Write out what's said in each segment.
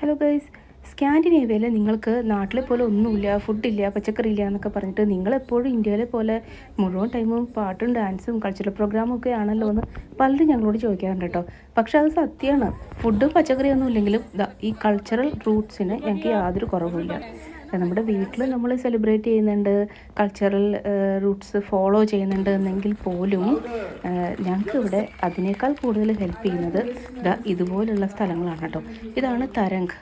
Hello guys, സ്കാൻഡിനേവിയയിൽ നിങ്ങൾക്ക് നാട്ടിലെ പോലെ ഒന്നുമില്ല, ഫുഡില്ല, പച്ചക്കറി ഇല്ല എന്നൊക്കെ പറഞ്ഞിട്ട് നിങ്ങളെപ്പോഴും ഇന്ത്യയിലെ പോലെ മുഴുവൻ ടൈമും പാട്ടും ഡാൻസും കൾച്ചറൽ പ്രോഗ്രാമും ഒക്കെ ആണല്ലോ എന്ന് പലരും ഞങ്ങളോട് ചോദിക്കാറുണ്ട് കേട്ടോ. പക്ഷെ അത് സത്യമാണ്. ഫുഡും പച്ചക്കറിയൊന്നും ഇല്ലെങ്കിലും ഈ കൾച്ചറൽ റൂട്ട്സിന് ഞങ്ങൾക്ക് യാതൊരു കുറവുമില്ല. നമ്മുടെ വീട്ടിൽ നമ്മൾ സെലിബ്രേറ്റ് ചെയ്യുന്നുണ്ട്, കൾച്ചറൽ റൂട്ട്സ് ഫോളോ ചെയ്യുന്നുണ്ട് എന്നെങ്കിൽ പോലും ഞങ്ങൾക്ക് ഇവിടെ അതിനേക്കാൾ കൂടുതൽ ഹെൽപ്പ് ചെയ്യുന്നത് ഇതുപോലുള്ള സ്ഥലങ്ങളാണ് കേട്ടോ. ഇതാണ് തരംഗ്.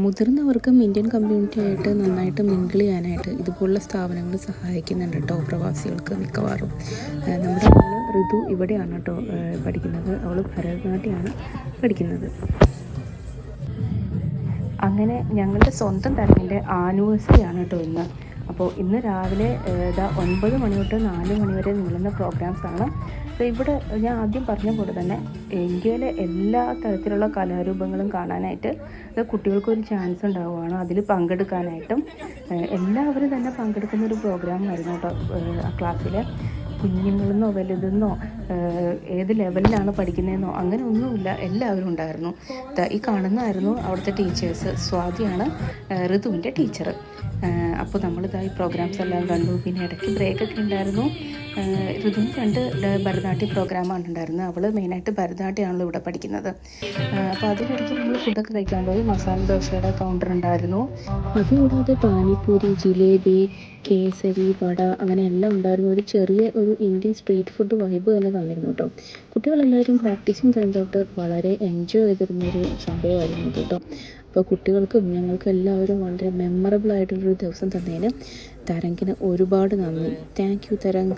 മുതിർന്നവർക്കും ഇന്ത്യൻ കമ്മ്യൂണിറ്റി ആയിട്ട് നന്നായിട്ട് മിങ്കിൾ ചെയ്യാനായിട്ട് ഇതുപോലുള്ള സ്ഥാപനങ്ങൾ സഹായിക്കുന്നുണ്ട് കേട്ടോ, പ്രവാസികൾക്ക് മിക്കവാറും. നമ്മുടെ മോള് ഋതു ഇവിടെയാണ് കേട്ടോ പഠിക്കുന്നത്. അവൾ ഭരതനാട്യമാണ് പഠിക്കുന്നത്. അങ്ങനെ ഞങ്ങളുടെ സ്വന്തം തരങ്ങിൻ്റെ ആനിവേഴ്സറി ആണ് കേട്ടോ ഇന്ന്. അപ്പോൾ ഇന്ന് രാവിലെ 9 മണി തൊട്ട് 4 മണി വരെ നീളുന്ന പ്രോഗ്രാംസാണ്. ഇവിടെ ഞാൻ ആദ്യം പറഞ്ഞ പോലെ തന്നെ ഇന്ത്യയിലെ എല്ലാ തരത്തിലുള്ള കലാരൂപങ്ങളും കാണാനായിട്ട് കുട്ടികൾക്കൊരു ചാൻസ് ഉണ്ടാവുകയാണ്. അതിൽ പങ്കെടുക്കാനായിട്ടും എല്ലാവരും തന്നെ പങ്കെടുക്കുന്ന ഒരു പ്രോഗ്രാമായിരുന്നു കേട്ടോ ആ ക്ലാസ്സിൽ. കുഞ്ഞുങ്ങളെന്നോ വലുതെന്നോ ഏത് ലെവലിലാണ് പഠിക്കുന്നതെന്നോ അങ്ങനെ ഒന്നുമില്ല, എല്ലാവരും ഉണ്ടായിരുന്നു. ഈ കാണുന്നതായിരുന്നു അവിടുത്തെ ടീച്ചേഴ്സ്. സ്വാതിയാണ് ഋതുവിൻ്റെ ടീച്ചർ. അപ്പോൾ നമ്മളിതാ ഈ പ്രോഗ്രാംസ് എല്ലാം കണ്ടു. പിന്നെ ഇടയ്ക്ക് ബ്രേക്കൊക്കെ ഉണ്ടായിരുന്നു. ഋതുവിന് 2 ഭരതനാട്യം പ്രോഗ്രാമാണ് ഉണ്ടായിരുന്നത്. അവൾ മെയിനായിട്ട് ഭരതനാട്യമാണല്ലോ ഇവിടെ പഠിക്കുന്നത്. അപ്പോൾ അതിനിടയ്ക്ക് നമ്മൾ ഫുഡൊക്കെ കഴിക്കാൻ പോയി. മസാല ദോശയുടെ കൗണ്ടർ ഉണ്ടായിരുന്നു. അതുകൂടാതെ പാനിപ്പൂരി, ജിലേബി, കേസരി, വട അങ്ങനെ എല്ലാം ഉണ്ടായിരുന്നു. ഒരു ഇന്ത്യൻ സ്ട്രീറ്റ് ഫുഡ് വൈബ് തന്നെ തന്നിരുന്നു കേട്ടോ. കുട്ടികളെല്ലാവരും പ്രാക്ടീസിങ് കഴിഞ്ഞിട്ട് വളരെ എൻജോയ് ചെയ്തിരുന്നൊരു സംഭവമായിരുന്നു കേട്ടോ. അപ്പോൾ കുട്ടികൾക്കും ഞങ്ങൾക്കും എല്ലാവരും വളരെ മെമ്മറബിൾ ആയിട്ടുള്ളൊരു ദിവസം തന്നതിന് തരംഗിന് ഒരുപാട് നന്ദി. Thank you Tarang.